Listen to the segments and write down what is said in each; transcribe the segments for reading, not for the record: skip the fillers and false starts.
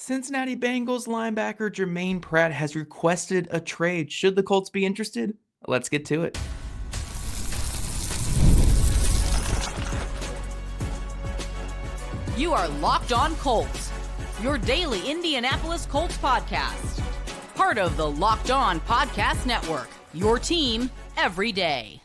Cincinnati Bengals linebacker Germaine Pratt has requested a trade. Should the Colts be interested? Let's get to it. You are Locked On Colts, your daily Indianapolis Colts podcast. Part of the Locked On Podcast Network, your team every day.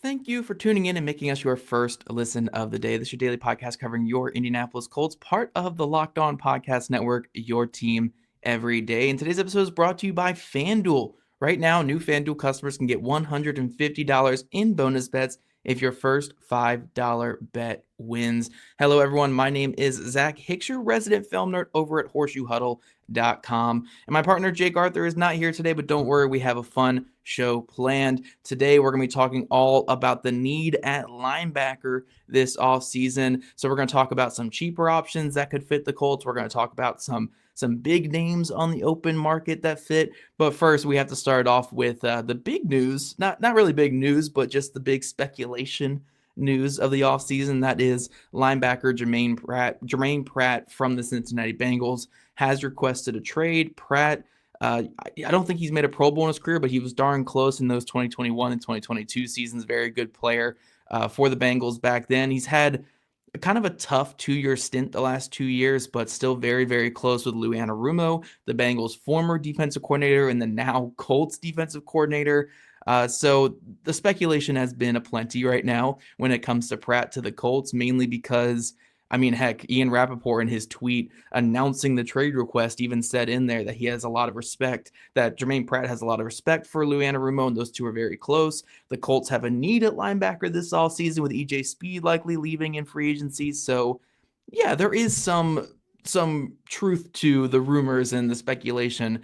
Thank you for tuning in and making us your first listen of the day. This is your daily podcast covering your Indianapolis Colts, part of the Locked On Podcast Network, your team every day. And today's episode is brought to you by FanDuel. Right now, new FanDuel customers can get $150 in bonus bets if your first $5 bet wins. Hello, everyone. My name is Zach Hicks, your resident film nerd over at horseshoehuddle.com. And my partner, Jake Arthur, is not here today, but don't worry, we have a fun show planned. Today, we're going to be talking all about the need at linebacker this offseason. So we're going to talk about some cheaper options that could fit the Colts. We're going to talk about some big names on the open market that fit. But first, we have to start off with the big news. Not really big news, but just the big speculation news of the offseason. That is linebacker Germaine Pratt from the Cincinnati Bengals has requested a trade. Pratt, I don't think he's made a Pro Bowl in his career, but he was darn close in those 2021 and 2022 seasons. Very good player for the Bengals back then. He's had kind of a tough 2-year stint the last 2 years, but still very, very close with Lou Anarumo, the Bengals' former defensive coordinator and the now Colts defensive coordinator. So the speculation has been aplenty right now when it comes to Pratt to the Colts, mainly because, I mean, heck, Ian Rappaport in his tweet announcing the trade request even said in there that he has a lot of respect, that Germaine Pratt has a lot of respect for Lou Anarumo, and those two are very close. The Colts have a need at linebacker this offseason with EJ Speed likely leaving in free agency. So, yeah, there is some truth to the rumors and the speculation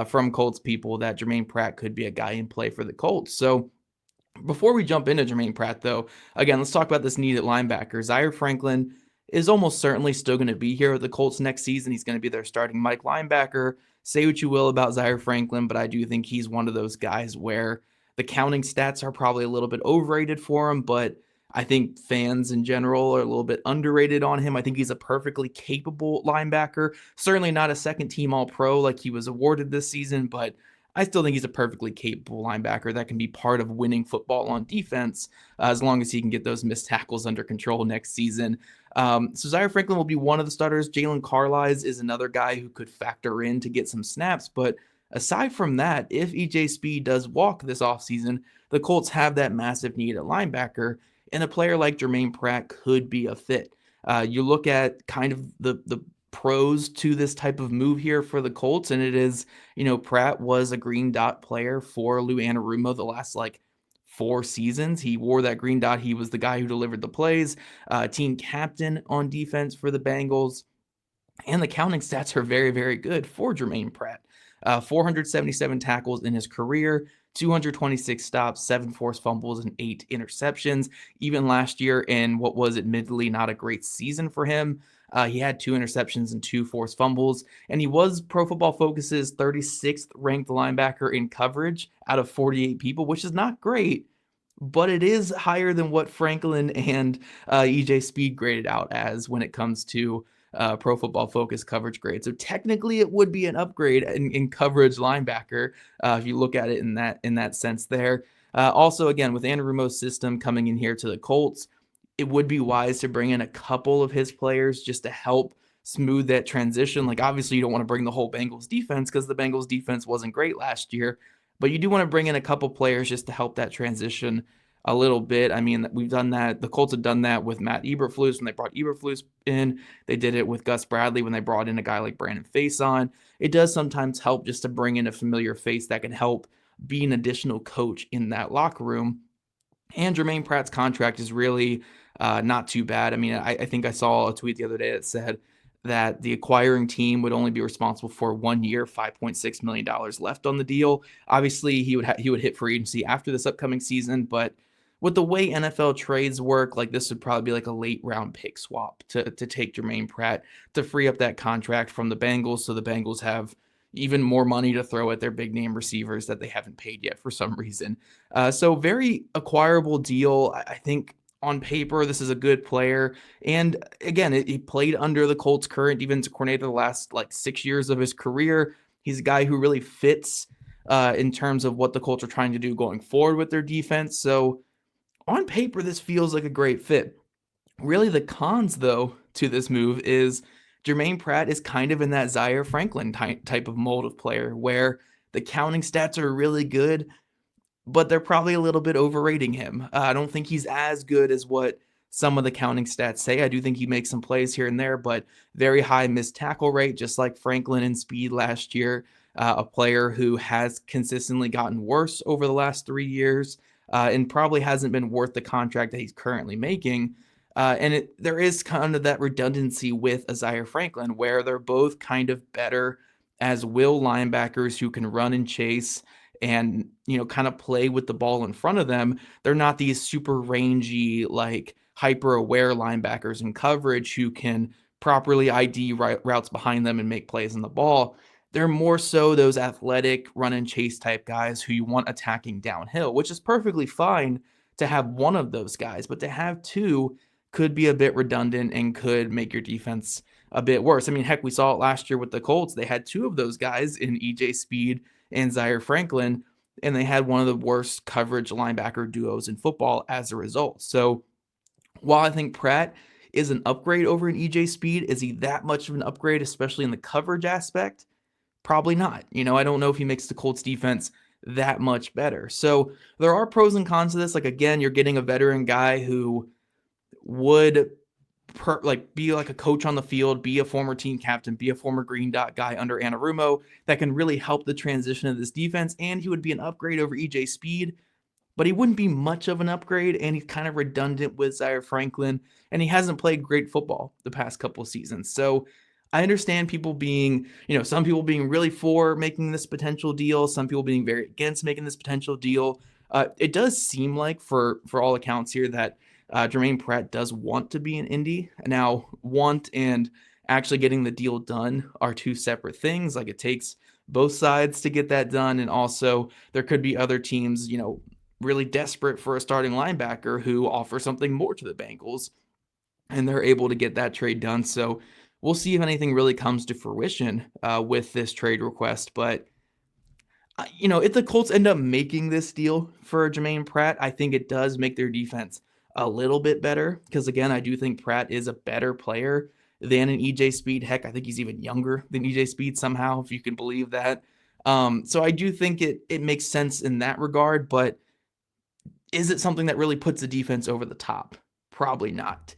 from Colts people that Germaine Pratt could be a guy in play for the Colts. So before we jump into Germaine Pratt, though, again, let's talk about this need at linebacker. Zaire Franklin is almost certainly still going to be here with the Colts next season. He's going to be their starting Mike linebacker. Say what you will about Zaire Franklin, but I do think he's one of those guys where the counting stats are probably a little bit overrated for him, but I think fans in general are a little bit underrated on him. I think he's a perfectly capable linebacker. Certainly not a second-team All-Pro like he was awarded this season, but I still think he's a perfectly capable linebacker that can be part of winning football on defense as long as he can get those missed tackles under control next season. So Zaire Franklin will be one of the starters. Jalen Carlisle is another guy who could factor in to get some snaps. But aside from that, if EJ Speed does walk this offseason, the Colts have that massive need at linebacker, and a player like Germaine Pratt could be a fit. You look at kind of the pros to this type of move here for the Colts, and it is, Pratt was a green dot player for Lou Anarumo the last 4 seasons. He wore that green dot. He was the guy who delivered the plays, team captain on defense for the Bengals, and the counting stats are very, very good for Germaine Pratt. 477 tackles in his career, 226 stops, 7 forced fumbles, and 8 interceptions. Even last year, in what was admittedly not a great season for him, he had 2 interceptions and 2 forced fumbles, and he was Pro Football Focus's 36th ranked linebacker in coverage out of 48 people, which is not great, but it is higher than what Franklin and EJ Speed graded out as when it comes to Pro Football Focus coverage grade. So technically it would be an upgrade in coverage linebacker if you look at it in that sense there. Also, again, with Anarumo's system coming in here to the Colts, it would be wise to bring in a couple of his players just to help smooth that transition. Obviously, you don't want to bring the whole Bengals defense because the Bengals defense wasn't great last year, but you do want to bring in a couple players just to help that transition a little bit. I mean, we've done that. The Colts have done that with Matt Eberflus when they brought Eberflus in. They did it with Gus Bradley when they brought in a guy like Brandon Faison. It does sometimes help just to bring in a familiar face that can help be an additional coach in that locker room. And Germaine Pratt's contract is really not too bad. I mean, I think I saw a tweet the other day that said that the acquiring team would only be responsible for 1 year, $5.6 million left on the deal. Obviously, he would hit free agency after this upcoming season, but with the way NFL trades work, this would probably be a late round pick swap to take Germaine Pratt to free up that contract from the Bengals, so the Bengals have even more money to throw at their big name receivers that they haven't paid yet for some reason. So very acquirable deal. I think on paper, this is a good player. And again, he played under the Colts' current defensive coordinator the last 6 years of his career. He's a guy who really fits in terms of what the Colts are trying to do going forward with their defense. So on paper, this feels like a great fit. Really, the cons, though, to this move is Germaine Pratt is kind of in that Zaire Franklin type of mold of player where the counting stats are really good, but they're probably a little bit overrating him. I don't think he's as good as what some of the counting stats say. I do think he makes some plays here and there, but very high missed tackle rate, just like Franklin in speed last year. A player who has consistently gotten worse over the last 3 years and probably hasn't been worth the contract that he's currently making. There is kind of that redundancy with Zaire Franklin, where they're both kind of better as will linebackers who can run and chase and, kind of play with the ball in front of them. They're not these super rangy, hyper aware linebackers in coverage who can properly ID routes behind them and make plays on the ball. They're more so those athletic run and chase type guys who you want attacking downhill, which is perfectly fine to have one of those guys, but to have two could be a bit redundant and could make your defense a bit worse. I mean, heck, we saw it last year with the Colts. They had two of those guys in EJ Speed and Zaire Franklin, and they had one of the worst coverage linebacker duos in football as a result. So while I think Pratt is an upgrade over an EJ Speed, is he that much of an upgrade, especially in the coverage aspect? Probably not. I don't know if he makes the Colts defense that much better. So there are pros and cons to this. Again, you're getting a veteran guy who would be like a coach on the field, be a former team captain, be a former green dot guy under Anarumo that can really help the transition of this defense. And he would be an upgrade over EJ Speed, but he wouldn't be much of an upgrade. And he's kind of redundant with Zaire Franklin, and he hasn't played great football the past couple of seasons. So I understand people being, some people being really for making this potential deal, some people being very against making this potential deal. It does seem like for all accounts here that Germaine Pratt does want to be in Indy. Now, want and actually getting the deal done are two separate things. It takes both sides to get that done. And also there could be other teams, really desperate for a starting linebacker who offer something more to the Bengals, and they're able to get that trade done. So we'll see if anything really comes to fruition with this trade request. But if the Colts end up making this deal for Germaine Pratt, I think it does make their defense a little bit better, because again, I do think Pratt is a better player than an EJ Speed. Heck, I think he's even younger than EJ Speed somehow, if you can believe that. So I do think it makes sense in that regard, but is it something that really puts the defense over the top? Probably not.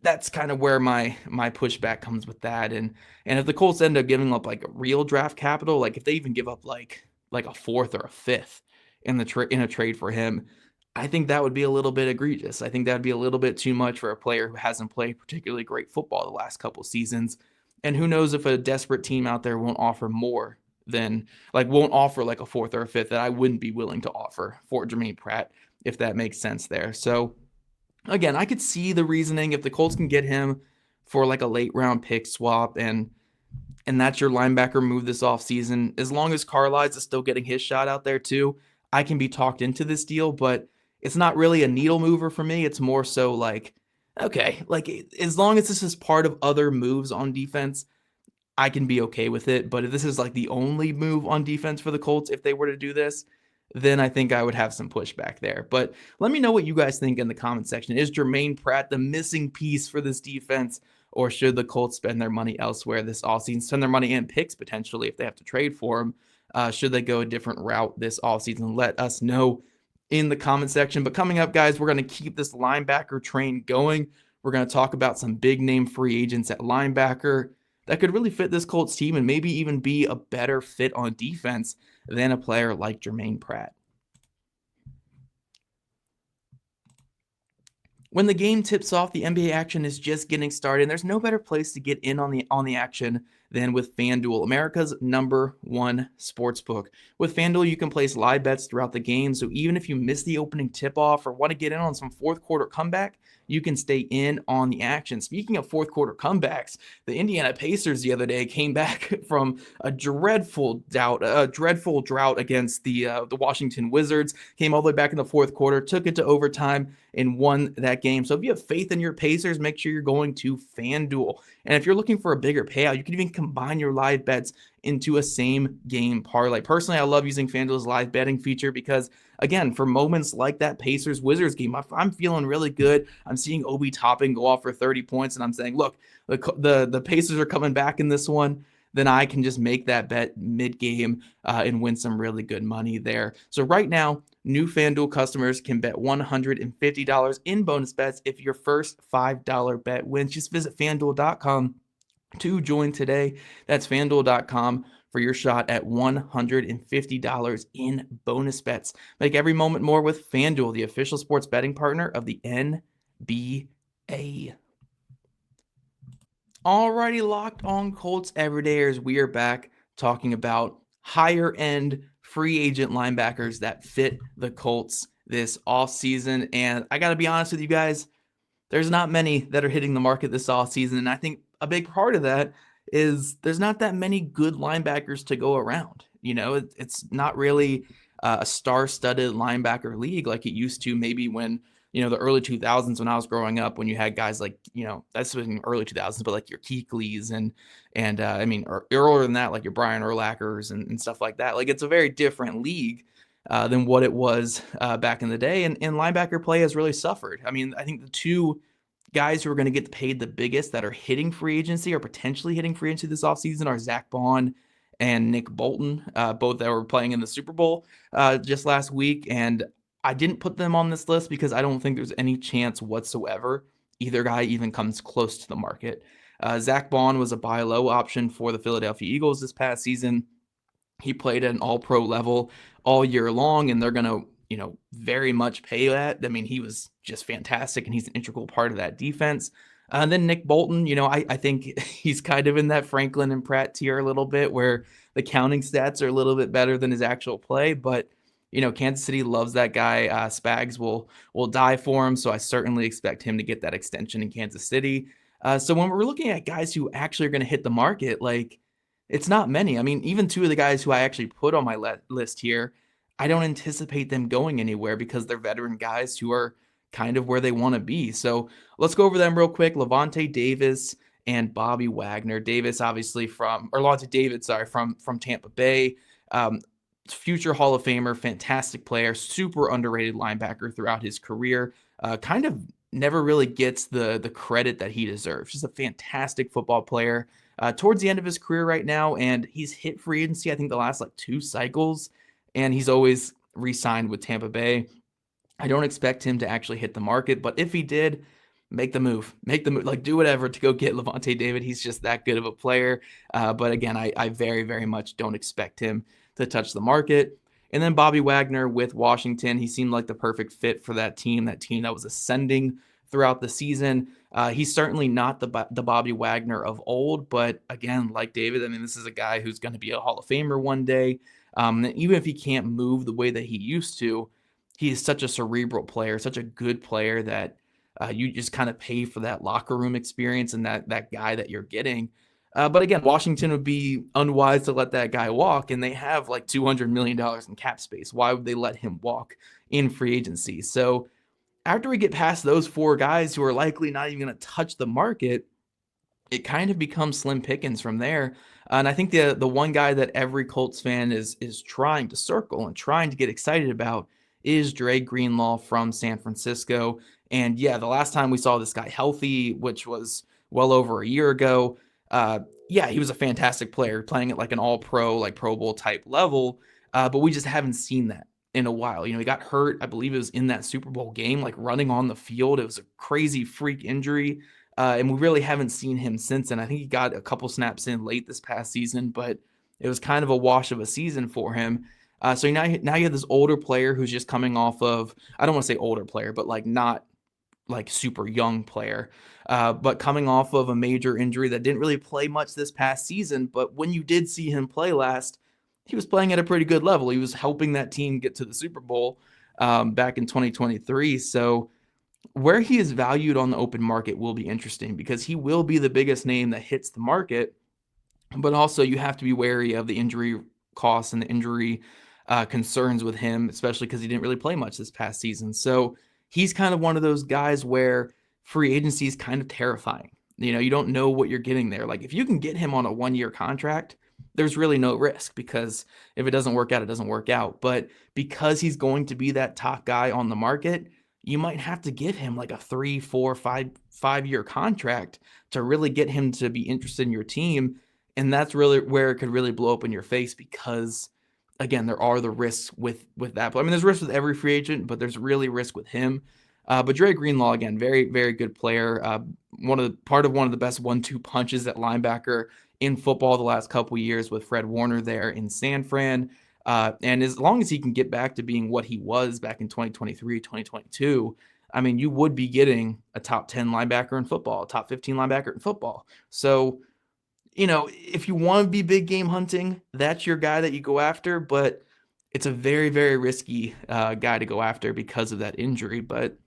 That's kind of where my pushback comes with that. And if the Colts end up giving up a real draft capital, if they even give up a fourth or a fifth in a trade for him, I think that would be a little bit egregious. I think that would be a little bit too much for a player who hasn't played particularly great football the last couple seasons. And who knows if a desperate team out there won't offer more than, won't offer a fourth or a fifth that I wouldn't be willing to offer for Germaine Pratt, if that makes sense there. So again, I could see the reasoning if the Colts can get him for a late round pick swap and that's your linebacker move this offseason. As long as Carlisle is still getting his shot out there too, I can be talked into this deal, but it's not really a needle mover for me. It's more so okay, as long as this is part of other moves on defense, I can be okay with it. But if this is the only move on defense for the Colts, if they were to do this, then I think I would have some pushback there. But let me know what you guys think in the comment section. Is Germaine Pratt the missing piece for this defense, or should the Colts spend their money elsewhere this offseason, spend their money in picks potentially if they have to trade for him? Should they go a different route this offseason? Let us know in the comment section. But coming up, guys, we're going to keep this linebacker train going. We're going to talk about some big name free agents at linebacker that could really fit this Colts team and maybe even be a better fit on defense than a player like Germaine Pratt. When the game tips off, the NBA action is just getting started, and there's no better place to get in on the action than with FanDuel, America's #1 sportsbook. With FanDuel, you can place live bets throughout the game, so even if you miss the opening tip-off or want to get in on some fourth quarter comeback, you can stay in on the action. Speaking of fourth quarter comebacks, the Indiana Pacers the other day came back from a dreadful drought against the Washington Wizards, came all the way back in the fourth quarter, took it to overtime, and won that game. So if you have faith in your Pacers, make sure you're going to FanDuel. And if you're looking for a bigger payout, you can even combine your live bets into a same game parlay. Personally, I love using FanDuel's live betting feature because, again, for moments like that Pacers-Wizards game, I'm feeling really good. I'm seeing Obi Toppin go off for 30 points, and I'm saying, look, the Pacers are coming back in this one. Then I can just make that bet mid-game and win some really good money there. So right now, new FanDuel customers can bet $150 in bonus bets if your first $5 bet wins. Just visit FanDuel.com to join today. That's FanDuel.com for your shot at $150 in bonus bets. Make every moment more with FanDuel, the official sports betting partner of the NBA. Alrighty, Locked On Colts everydayers, we are back talking about higher end free agent linebackers that fit the Colts this offseason. And I got to be honest with you guys, there's not many that are hitting the market this offseason. And I think a big part of that is there's not that many good linebackers to go around. You know, it's not really a star-studded linebacker league like it used to maybe when, you know, the early 2000s when I was growing up, when you had guys like, you know, that's in early 2000s, but like your Kuechly's and I mean, earlier than that, like your Brian Urlachers and stuff like that. Like it's a very different league than what it was back in the day. And linebacker play has really suffered. I mean, I think the two guys who are going to get paid the biggest that are hitting free agency or potentially hitting free agency this offseason are Zach Bond and Nick Bolton, both that were playing in the Super Bowl just last week. And I didn't put them on this list because I don't think there's any chance whatsoever either guy even comes close to the market. Zach Bond was a buy low option for the Philadelphia Eagles this past season. He played at an all-pro level all year long, and they're going to, you know, very much pay that. I mean, he was just fantastic, and he's an integral part of that defense. And then Nick Bolton, you know, I think he's kind of in that Franklin and Pratt tier a little bit, where the counting stats are a little bit better than his actual play, but you know, Kansas City loves that guy. Spags will die for him, so I certainly expect him to get that extension in Kansas City. So when we're looking at guys who actually are going to hit the market, like it's not many. I mean, even two of the guys who I actually put on my list here, I don't anticipate them going anywhere because they're veteran guys who are kind of where they want to be. So let's go over them real quick. Lavonte Davis and Bobby Wagner. Davis, obviously Lavonte David, from Tampa Bay. Future Hall of Famer, fantastic player, super underrated linebacker throughout his career. Kind of never really gets the credit that he deserves. Just a fantastic football player. Towards the end of his career right now, and he's hit free agency, I think the last like 2 cycles, and he's always re-signed with Tampa Bay. I don't expect him to actually hit the market, but if he did, make the move, like do whatever to go get Lavonte David. He's just that good of a player. But again, I very, very much don't expect him to touch the market. And then Bobby Wagner with Washington, he seemed like the perfect fit for that team that was ascending throughout the season. He's certainly not the Bobby Wagner of old, but again, like David, I mean, this is a guy who's going to be a Hall of Famer one day. Even if he can't move the way that he used to, he is such a cerebral player, such a good player that you just kind of pay for that locker room experience and that guy that you're getting. But again, Washington would be unwise to let that guy walk, and they have like $200 million in cap space. Why would they let him walk in free agency? So after we get past those 4 guys who are likely not even going to touch the market, it kind of becomes slim pickings from there. And I think the one guy that every Colts fan is trying to circle and trying to get excited about is Dre Greenlaw from San Francisco. And yeah, the last time we saw this guy healthy, which was well over a year ago, he was a fantastic player playing at like an all-pro, like Pro Bowl type level. But we just haven't seen that in a while. You know, he got hurt. I believe it was in that Super Bowl game, like running on the field. It was a crazy freak injury. And we really haven't seen him since then. I think he got a couple snaps in late this past season, but it was kind of a wash of a season for him. So now you have this older player who's just coming off of, I don't want to say older player, but like not like super young player, but coming off of a major injury that didn't really play much this past season. But when you did see him play last, he was playing at a pretty good level. He was helping that team get to the Super Bowl back in 2023. So Where he is valued on the open market will be interesting because he will be the biggest name that hits the market, but also you have to be wary of the injury costs and the injury concerns with him, especially because he didn't really play much this past season. So he's kind of one of those guys where free agency is kind of terrifying. You don't know what you're getting there. Like if you can get him on a 1-year contract, there's really no risk because if it doesn't work out, it doesn't work out. But because he's going to be that top guy on the market, you might have to give him like a 3, 4, 5-year contract to really get him to be interested in your team. And that's really where it could really blow up in your face because, again, there are the risks with that. I mean, there's risks with every free agent, but there's really risk with him. But Dre Greenlaw, again, very, very good player. Part of one of the best 1-2 punches at linebacker in football the last couple of years with Fred Warner there in San Fran. And as long as he can get back to being what he was back in 2023, 2022, I mean, you would be getting a top 10 linebacker in football, a top 15 linebacker in football. So, if you want to be big game hunting, that's your guy that you go after, but it's a very, very risky guy to go after because of that injury. But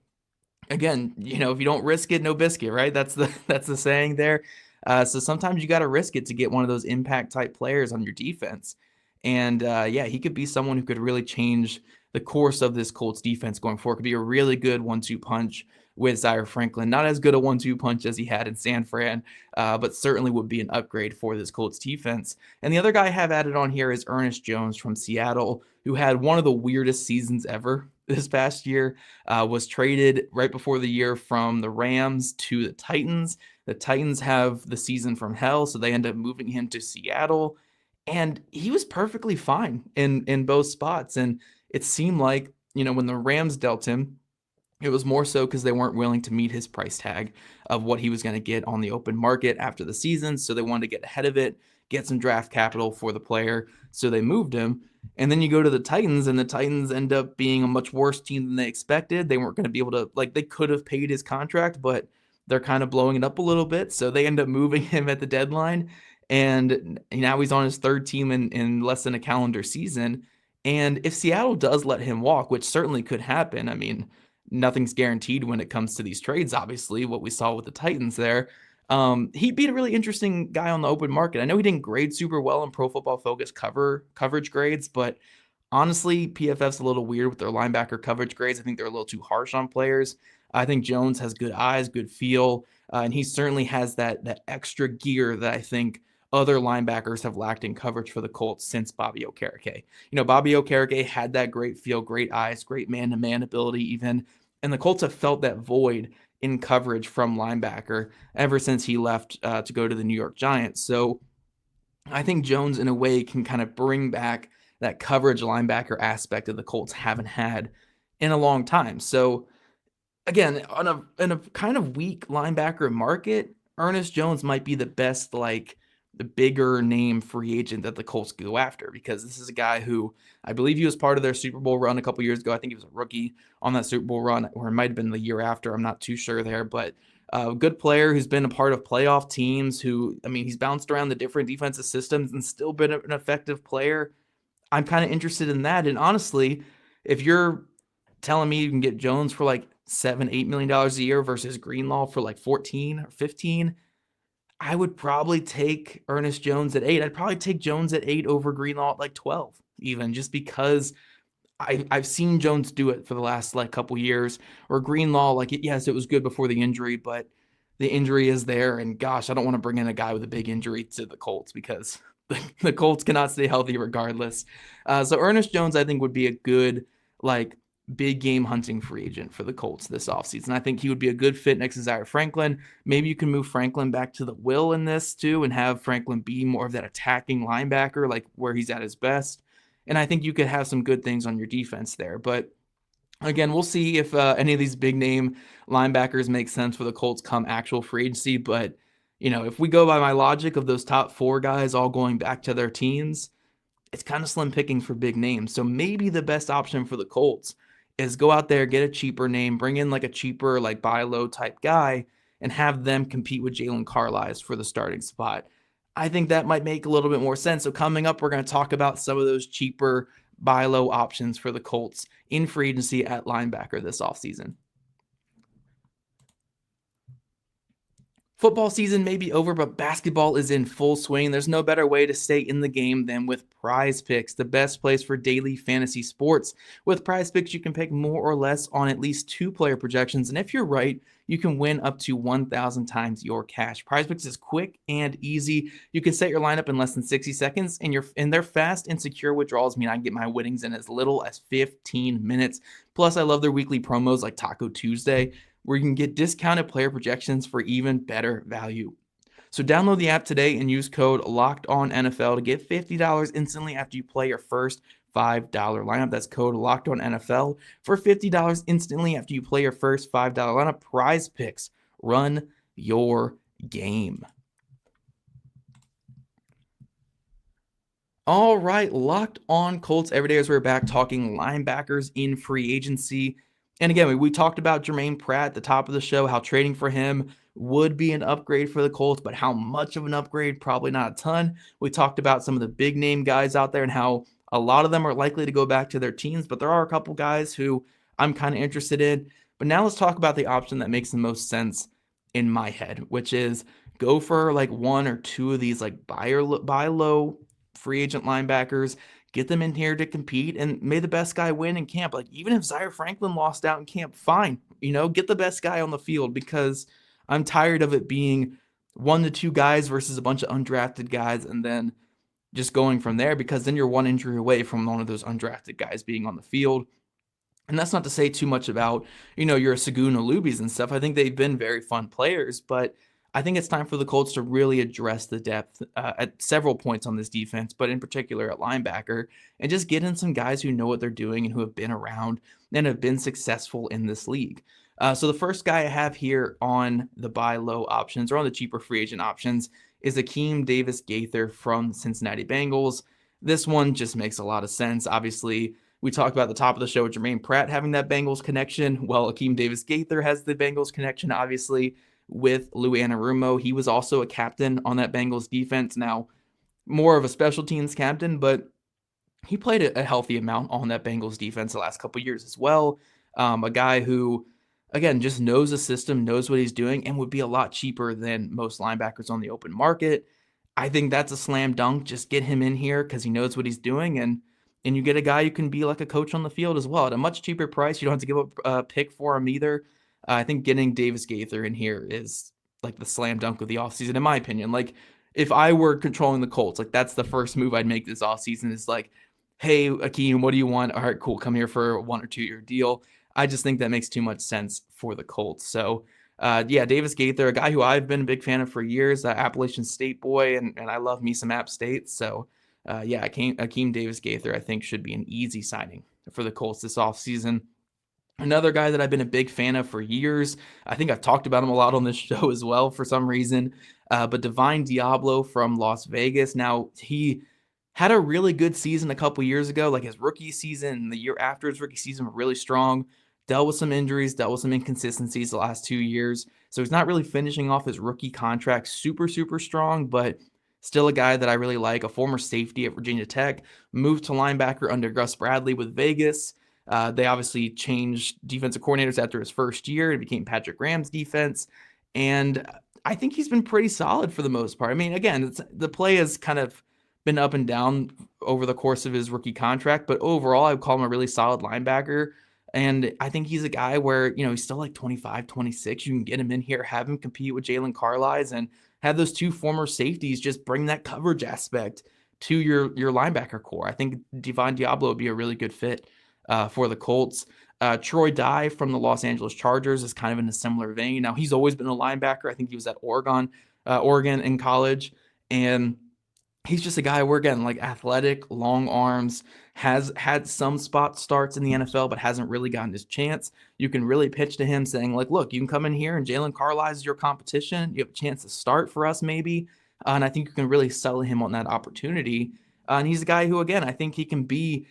again, if you don't risk it, no biscuit, right? That's the saying there. So sometimes you got to risk it to get one of those impact type players on your defense. And he could be someone who could really change the course of this Colts defense going forward. Could be a really good 1-2 punch with Zaire Franklin. Not as good a 1-2 punch as he had in San Fran, but certainly would be an upgrade for this Colts defense. And the other guy I have added on here is Ernest Jones from Seattle, who had one of the weirdest seasons ever this past year. Was traded right before the year from the Rams to the Titans. The Titans have the season from hell, so they end up moving him to Seattle. And he was perfectly fine in both spots. And it seemed like, when the Rams dealt him, it was more so because they weren't willing to meet his price tag of what he was going to get on the open market after the season. So they wanted to get ahead of it, get some draft capital for the player. So they moved him. And then you go to the Titans, and the Titans end up being a much worse team than they expected. They weren't going to be able to, they could have paid his contract, but they're kind of blowing it up a little bit. So they end up moving him at the deadline. And now he's on his third team in less than a calendar season. And if Seattle does let him walk, which certainly could happen, I mean, nothing's guaranteed when it comes to these trades, obviously, what we saw with the Titans there. He'd be a really interesting guy on the open market. I know he didn't grade super well in Pro Football Focus coverage grades, but honestly, PFF's a little weird with their linebacker coverage grades. I think they're a little too harsh on players. I think Jones has good eyes, good feel, and he certainly has that extra gear that I think other linebackers have lacked in coverage for the Colts since Bobby Okereke. Bobby Okereke had that great feel, great eyes, great man-to-man ability even, and the Colts have felt that void in coverage from linebacker ever since he left to go to the New York Giants. So I think Jones, in a way, can kind of bring back that coverage linebacker aspect that the Colts haven't had in a long time. So again, in a kind of weak linebacker market, Ernest Jones might be the best, the bigger name free agent that the Colts go after, because this is a guy who I believe he was part of their Super Bowl run a couple years ago. I think he was a rookie on that Super Bowl run, or it might have been the year after. I'm not too sure there, but a good player who's been a part of playoff teams he's bounced around the different defensive systems and still been an effective player. I'm kind of interested in that. And honestly, if you're telling me you can get Jones for $7-8 million a year versus Greenlaw for 14 or 15, I would probably take Ernest Jones at 8. I'd probably take Jones at 8 over Greenlaw at 12, even, just because I've seen Jones do it for the last couple years. Or Greenlaw, yes, it was good before the injury, but the injury is there, and gosh, I don't want to bring in a guy with a big injury to the Colts because the Colts cannot stay healthy regardless. So Ernest Jones, I think, would be a good big game hunting free agent for the Colts this offseason. I think he would be a good fit next to Zaire Franklin. Maybe you can move Franklin back to the will in this too and have Franklin be more of that attacking linebacker, where he's at his best. And I think you could have some good things on your defense there. But again, we'll see if any of these big name linebackers make sense for the Colts come actual free agency. But, if we go by my logic of those top 4 guys all going back to their teams, it's kind of slim picking for big names. So maybe the best option for the Colts is go out there, get a cheaper name, bring in a cheaper buy low type guy, and have them compete with Jalen Carlisle for the starting spot. I think that might make a little bit more sense. So coming up, we're going to talk about some of those cheaper buy low options for the Colts in free agency at linebacker this offseason. Football season may be over, but basketball is in full swing. There's no better way to stay in the game than with PrizePicks, the best place for daily fantasy sports. With PrizePicks, you can pick more or less on at least 2 player projections, and if you're right, you can win up to 1,000 times your cash. PrizePicks is quick and easy. You can set your lineup in less than 60 seconds, and their fast and secure withdrawals mean I can get my winnings in as little as 15 minutes. Plus, I love their weekly promos like Taco Tuesday, where you can get discounted player projections for even better value. So download the app today and use code LOCKEDONNFL to get $50 instantly after you play your first $5 lineup. That's code LOCKEDONNFL for $50 instantly after you play your first $5 lineup. PrizePicks. Run your game. All right, Locked On Colts every day as we're back talking linebackers in free agency. And again, we talked about Germaine Pratt at the top of the show, how trading for him would be an upgrade for the Colts, but how much of an upgrade? Probably not a ton. We talked about some of the big name guys out there and how a lot of them are likely to go back to their teams, but there are a couple guys who I'm kind of interested in. But now let's talk about the option that makes the most sense in my head, which is go for like 1 or 2 of these like buy low free agent linebackers, get them in here to compete, and may the best guy win in camp. Like, even if Zaire Franklin lost out in camp, fine. Get the best guy on the field, because I'm tired of it being 1 to 2 guys versus a bunch of undrafted guys and then just going from there, because then you're 1 injury away from one of those undrafted guys being on the field. And that's not to say too much about, your Saguna Lubies and stuff. I think they've been very fun players, but I think it's time for the Colts to really address the depth at several points on this defense, but in particular at linebacker, and just get in some guys who know what they're doing and who have been around and have been successful in this league. So the first guy I have here on the buy low options, or on the cheaper free agent options, is Akeem Davis-Gaither from Cincinnati Bengals. This one just makes a lot of sense. Obviously, we talked about at the top of the show with Germaine Pratt having that Bengals connection. Well, Akeem Davis-Gaither has the Bengals connection, obviously, with Lou Anarumo. He was also a captain on that Bengals defense. Now, more of a special teams captain, but he played a healthy amount on that Bengals defense the last couple years as well. A guy who, again, just knows the system, knows what he's doing, and would be a lot cheaper than most linebackers on the open market. I think that's a slam dunk. Just get him in here because he knows what he's doing, and you get a guy who can be like a coach on the field as well at a much cheaper price. You don't have to give up a pick for him either. I think getting Davis-Gaither in here is like the slam dunk of the offseason, in my opinion. Like, if I were controlling the Colts, like, that's the first move I'd make this offseason, is like, hey, Akeem, what do you want? All right, cool. Come here for a 1 or 2 year deal. I just think that makes too much sense for the Colts. So, Davis-Gaither, a guy who I've been a big fan of for years, Appalachian State boy, and I love me some App State. So, Akeem Davis-Gaither, I think, should be an easy signing for the Colts this offseason. Another guy that I've been a big fan of for years, I think I've talked about him a lot on this show as well for some reason, but Divine Diablo from Las Vegas. Now, he had a really good season a couple years ago, like his rookie season and the year after his rookie season were really strong. Dealt with some injuries, dealt with some inconsistencies the last 2 years. So he's not really finishing off his rookie contract super, super strong, but still a guy that I really like, a former safety at Virginia Tech, moved to linebacker under Gus Bradley with Vegas. They obviously changed defensive coordinators after his first year. It became Patrick Graham's defense. And I think he's been pretty solid for the most part. I mean, again, the play has kind of been up and down over the course of his rookie contract, but overall, I would call him a really solid linebacker. And I think he's a guy where, he's still like 25, 26. You can get him in here, have him compete with Jalen Carlisle, and have those 2 former safeties just bring that coverage aspect to your linebacker core. I think Divine Diablo would be a really good fit for the Colts. Troy Dye from the Los Angeles Chargers is kind of in a similar vein. Now, he's always been a linebacker. I think he was at Oregon in college. And he's just a guy where, again, like, athletic, long arms, has had some spot starts in the NFL, but hasn't really gotten his chance. You can really pitch to him saying, like, look, you can come in here and Jalen Carlisle is your competition. You have a chance to start for us maybe. And I think you can really sell him on that opportunity. And he's a guy who, again, I think he can be,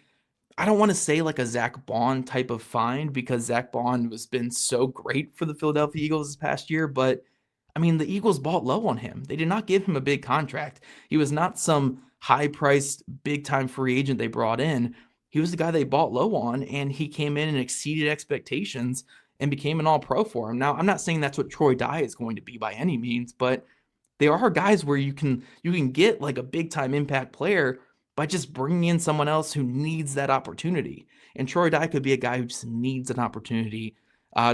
I don't want to say like a Zach Bond type of find, because Zach Bond has been so great for the Philadelphia Eagles this past year, but I mean, the Eagles bought low on him. They did not give him a big contract. He was not some high-priced, big-time free agent they brought in. He was the guy they bought low on, and he came in and exceeded expectations and became an all-pro for him. Now, I'm not saying that's what Troy Dye is going to be by any means, but they are guys where you can get like a big-time impact player by just bringing in someone else who needs that opportunity. And Troy Dye could be a guy who just needs an opportunity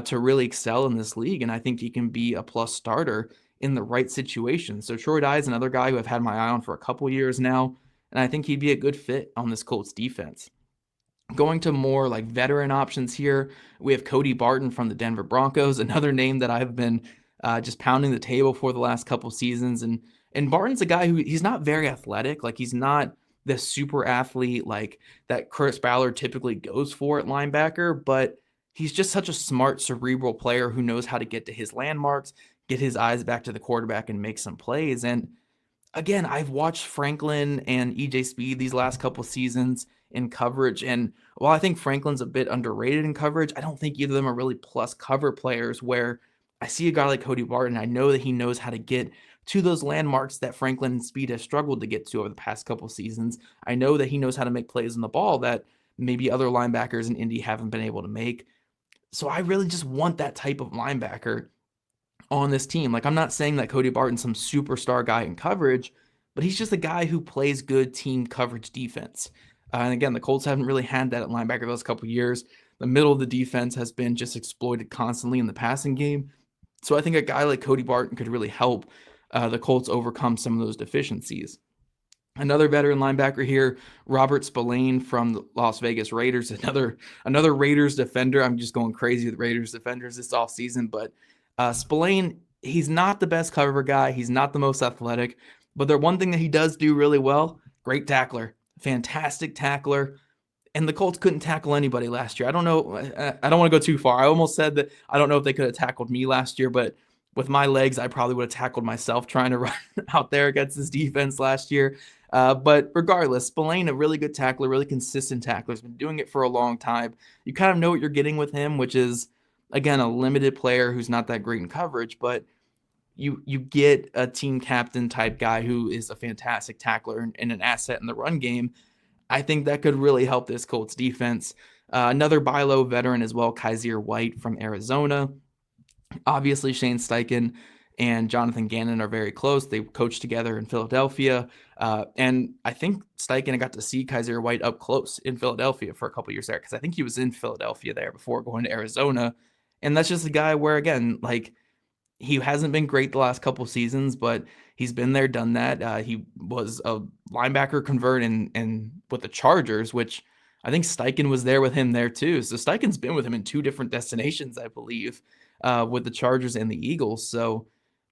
to really excel in this league, and I think he can be a plus starter in the right situation. So Troy Dye is another guy who I've had my eye on for a couple years now, and I think he'd be a good fit on this Colts defense. Going to more like veteran options here, we have Cody Barton from the Denver Broncos, another name that I've been just pounding the table for the last couple seasons. And Barton's a guy who he's not very athletic. Like he's not the super athlete like that Chris Ballard typically goes for at linebacker, but he's just such a smart, cerebral player who knows how to get to his landmarks, get his eyes back to the quarterback and make some plays. And again, I've watched Franklin and EJ Speed these last couple seasons in coverage. And while I think Franklin's a bit underrated in coverage, I don't think either of them are really plus cover players where I see a guy like Cody Barton. I know that he knows how to get to those landmarks that Franklin and Speed has struggled to get to over the past couple seasons. I know that he knows how to make plays on the ball that maybe other linebackers in Indy haven't been able to make. So I really just want that type of linebacker on this team. Like, I'm not saying that Cody Barton's some superstar guy in coverage, but he's just a guy who plays good team coverage defense. And again, the Colts haven't really had that at linebacker those couple years. The middle of the defense has been just exploited constantly in the passing game. So I think a guy like Cody Barton could really help the Colts overcome some of those deficiencies. Another veteran linebacker here, Robert Spillane from the Las Vegas Raiders, another Raiders defender. I'm just going crazy with Raiders defenders this offseason, but Spillane, he's not the best cover guy. He's not the most athletic, but the one thing that he does do really well, great tackler, fantastic tackler. And the Colts couldn't tackle anybody last year. I don't know. I don't want to go too far. I almost said that I don't know if they could have tackled me last year, but with my legs, I probably would have tackled myself trying to run out there against this defense last year. But regardless, Spillane, a really good tackler, really consistent tackler, has been doing it for a long time. You kind of know what you're getting with him, which is, again, a limited player who's not that great in coverage, but you get a team captain type guy who is a fantastic tackler and an asset in the run game. I think that could really help this Colts defense. Another buy low veteran as well, Kaiser White from Arizona. Obviously, Shane Steichen and Jonathan Gannon are very close. They coached together in Philadelphia. And I think Steichen got to see Kaiser White up close in Philadelphia for a couple years there, because I think he was in Philadelphia there before going to Arizona. And that's just a guy where, again, like, he hasn't been great the last couple seasons, but he's been there, done that. He was a linebacker convert and with the Chargers, which I think Steichen was there with him there too. So Steichen's been with him in two different destinations, I believe, with the Chargers and the Eagles. So,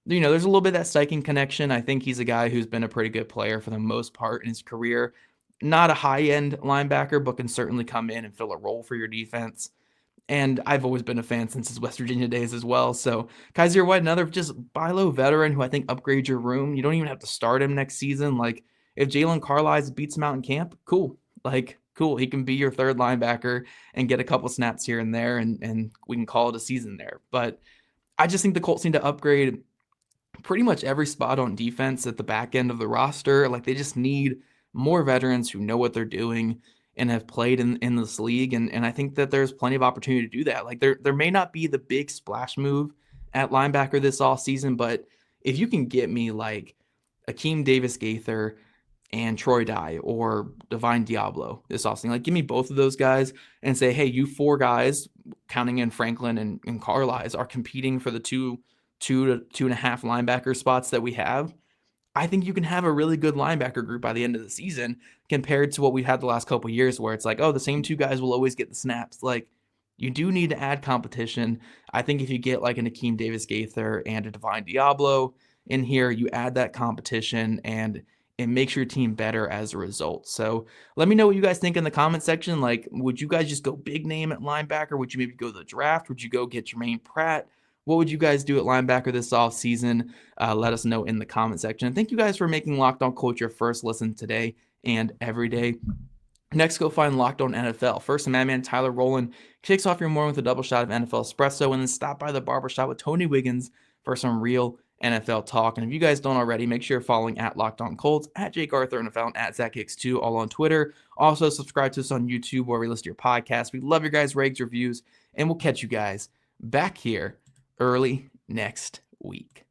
you know, there's a little bit of that Steichen connection. I think he's a guy who's been a pretty good player for the most part in his career. Not a high-end linebacker, but can certainly come in and fill a role for your defense. And I've always been a fan since his West Virginia days as well. So Kaiser White, another just buy low veteran who I think upgrades your room. You don't even have to start him next season. Like, if Jalen Carlisle beats him out in camp, cool. Like, cool. He can be your third linebacker and get a couple snaps here and there, and we can call it a season there. But I just think the Colts need to upgrade pretty much every spot on defense at the back end of the roster. Like, they just need more veterans who know what they're doing and have played in this league. And I think that there's plenty of opportunity to do that. Like, there may not be the big splash move at linebacker this offseason, but if you can get me like Akeem Davis-Gaither and Troy Dye or Divine Diablo this offseason, like, give me both of those guys and say, hey, you four guys, counting in Franklin and Carlisle, are competing for the two to 2.5 linebacker spots that we have. I think you can have a really good linebacker group by the end of the season compared to what we've had the last couple of years where it's like, oh, the same two guys will always get the snaps. Like, you do need to add competition. I think if you get like an Akeem Davis-Gaither and a Divine Diablo in here, you add that competition and it makes your team better as a result. So let me know what you guys think in the comment section. Like, would you guys just go big name at linebacker? Would you maybe go to the draft? Would you go get Germaine Pratt? What would you guys do at linebacker this offseason? Let us know in the comment section. And thank you guys for making Locked On Colts your first listen today and every day. Next, go find Locked On NFL. First, my man Tyler Rowland kicks off your morning with a double shot of NFL espresso, and then stop by the barbershop with Tony Wiggins for some real NFL talk. And if you guys don't already, make sure you're following at Locked On Colts, at Jake Arthur NFL, and at ZachX2, all on Twitter. Also, subscribe to us on YouTube where we list your podcast. We love your guys' rags, reviews, and we'll catch you guys back here early next week.